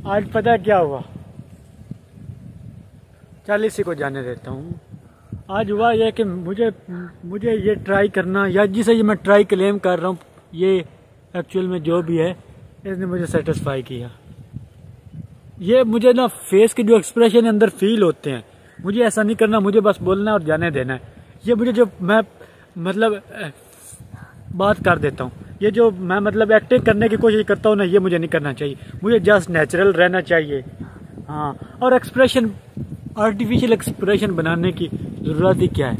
आज पता है क्या हुआ, चल इसी को जाने देता हूँ। आज हुआ ये कि मुझे ये ट्राई करना, या जिसे ये मैं ट्राई क्लेम कर रहा हूँ, ये एक्चुअल में जो भी है इसने मुझे सेटिस्फाई किया। ये मुझे ना फेस के जो एक्सप्रेशन अंदर फील होते हैं, मुझे ऐसा नहीं करना, मुझे बस बोलना है और जाने देना है। ये मुझे जो मैं मतलब बात कर देता हूँ, ये जो मैं मतलब एक्टिंग करने की कोशिश करता हूँ ना, ये मुझे नहीं करना चाहिए। मुझे जस्ट नेचुरल रहना चाहिए। हाँ, और एक्सप्रेशन, आर्टिफिशियल एक्सप्रेशन बनाने की ज़रूरत ही क्या है।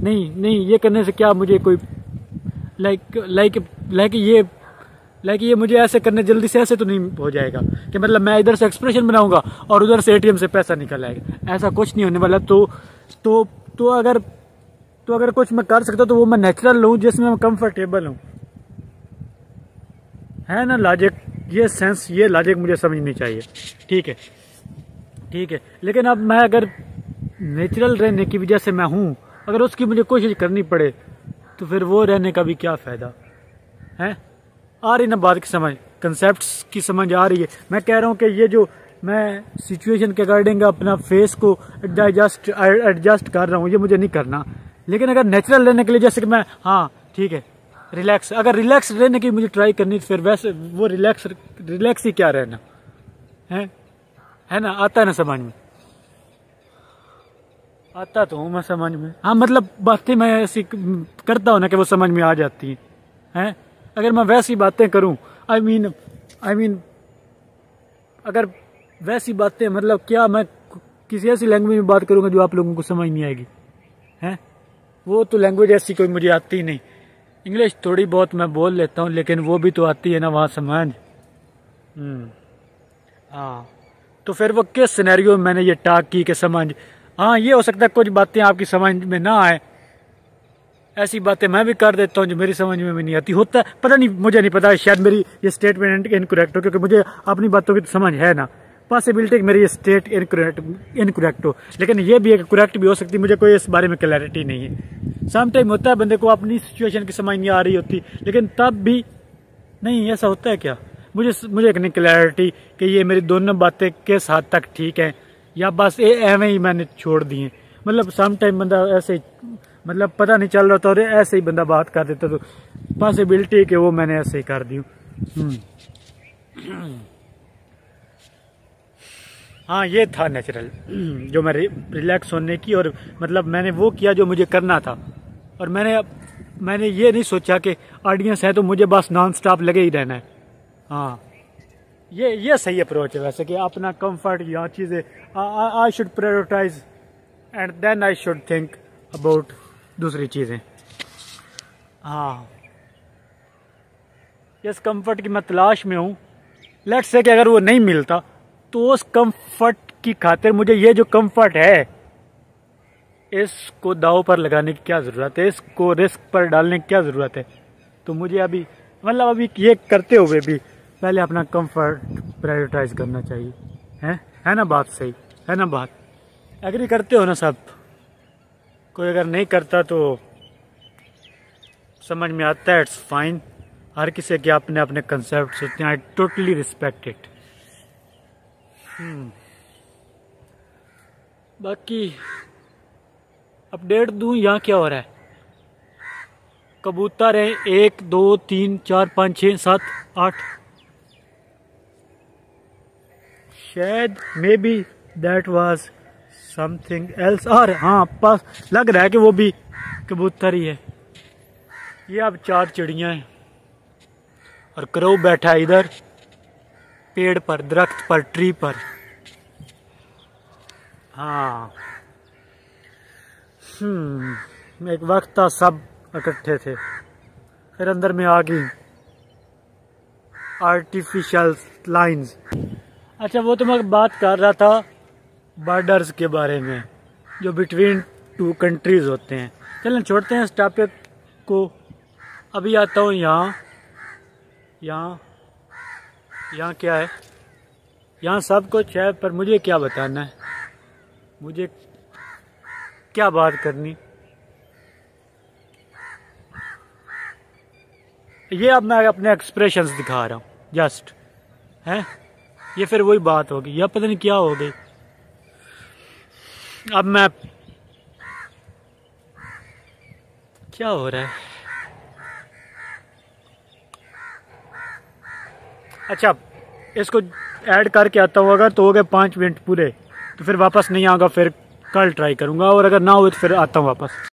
नहीं, ये करने से क्या मुझे कोई लाइक ये मुझे ऐसे करने जल्दी से ऐसे तो नहीं हो जाएगा कि मतलब मैं इधर से एक्सप्रेशन बनाऊंगा और उधर से एटीएम से पैसा निकल आएगा। ऐसा कुछ नहीं होने वाला। तो अगर कुछ मैं कर सकता तो वो मैं नेचुरल लूँ जिसमें मैं कंफर्टेबल हूँ, है ना लॉजिक। ये सेंस, ये लॉजिक मुझे समझनी चाहिए। ठीक है। लेकिन अब मैं अगर नेचुरल रहने की वजह से मैं हूँ, अगर उसकी मुझे कोशिश करनी पड़े तो फिर वो रहने का भी क्या फ़ायदा है। आ रही ना बात की समझ, कंसेप्ट्स की समझ आ रही है। मैं कह रहा हूँ कि ये जो मैं सिचुएशन के अकॉर्डिंग अपना फेस को एडजस्ट कर रहा हूँ, ये मुझे नहीं करना। लेकिन अगर नेचुरल रहने के लिए, जैसे कि मैं, हाँ ठीक है, रिलैक्स, अगर रिलैक्स रहने की मुझे ट्राई करनी तो फिर वैसे वो रिलैक्स ही क्या रहना है ना। आता है ना समझ में, आता तो हूँ मैं समझ में। हाँ, मतलब बातें मैं ऐसी करता हूँ ना कि वो समझ में आ जाती हैं। अगर मैं वैसी बातें करूँ, आई मीन अगर वैसी बातें, मतलब क्या मैं किसी ऐसी लैंग्वेज में बात करूँगा जो आप लोगों को समझ नहीं आएगी, हैं। वो तो लैंग्वेज ऐसी कोई मुझे आती नहीं। इंग्लिश थोड़ी बहुत मैं बोल लेता हूँ, लेकिन वो भी तो आती है ना वहाँ समझ। हाँ, तो फिर वो किस सिनेरियो में मैंने ये टाक की कि समझ। हाँ, ये हो सकता है कुछ बातें आपकी समझ में ना आए, ऐसी बातें मैं भी कर देता हूँ जो मेरी समझ में भी नहीं आती। होता है, पता नहीं, मुझे नहीं पता, शायद मेरी ये स्टेटमेंट इनकरेक्ट हो, क्योंकि मुझे अपनी बातों की तो समझ है ना। पॉसिबिलिटी कि मेरी ये स्टेट इनकरेक्ट हो, लेकिन ये भी एक करेक्ट भी हो सकती है। मुझे कोई इस बारे में क्लैरिटी नहीं है। सम टाइम होता है बंदे को अपनी सिचुएशन की समझ नहीं आ रही होती, लेकिन तब भी नहीं, ऐसा होता है क्या। मुझे एक नहीं क्लैरिटी कि ये मेरी दोनों बातें किस हद तक ठीक है, या बस एवं ही मैंने छोड़ दी है। मतलब सम टाइम बंदा ऐसे, मतलब पता नहीं चल रहा था और ऐसे ही बंदा बात कर देता, तो पॉसिबिलिटी कि वो मैंने ऐसे ही कर दी। हाँ, ये था नेचुरल, जो मैं रिलैक्स होने की, और मतलब मैंने वो किया जो मुझे करना था। और मैंने ये नहीं सोचा कि ऑडियंस है तो मुझे बस नॉन स्टॉप लगे ही रहना है। हाँ, ये सही अप्रोच है वैसे, कि अपना कंफर्ट या चीज़ें I should prioritise and then I should think about दूसरी चीज़ें। हाँ, इस कंफर्ट की मैं तलाश में हूँ। लेट्स से कि अगर वो नहीं मिलता तो उस कंफर्ट की खातिर मुझे ये जो कंफर्ट है, इसको दाव पर लगाने की क्या ज़रूरत है, इसको रिस्क पर डालने की क्या ज़रूरत है। तो मुझे अभी ये करते हुए भी पहले अपना कंफर्ट प्रायोरिटाइज करना चाहिए। है ना बात सही, है ना बात। एग्री करते हो ना सब। कोई अगर नहीं करता तो समझ में आता है, इट्स फाइन। हर किसी के अपने अपने कंसेप्ट होते हैं। I totally respect it. बाकी अपडेट दूं, यहाँ क्या हो रहा है। कबूतर है 1 2 3 4 5 6 7 8, शायद may be that was something else. और हाँ, पास लग रहा है कि वो भी कबूतर ही है। ये अब 4 चिड़ियाँ हैं और क्रो बैठा है इधर पेड़ पर, दरख्त पर, ट्री पर। हाँ, एक वक्त था सब इकट्ठे थे, फिर अंदर में आ गई आर्टिफिशियल लाइंस। अच्छा, वो तो मैं बात कर रहा था बॉर्डर्स के बारे में, जो बिटवीन 2 कंट्रीज होते हैं। चलें छोड़ते हैं इस टॉपिक को। अभी आता हूँ यहाँ क्या है। यहाँ सब कुछ है, पर मुझे क्या बताना है, मुझे क्या बात करनी। ये अब मैं अपने एक्सप्रेशंस दिखा रहा हूँ जस्ट, हैं। ये फिर वही बात होगी, या पता नहीं क्या हो गई। अब मैं, क्या हो रहा है? अच्छा, इसको ऐड करके आता हूँ। अगर तो हो गए 5 मिनट पूरे, तो फिर वापस नहीं आऊँगा, फिर कल ट्राई करूँगा, और अगर ना हो तो फिर आता हूँ वापस।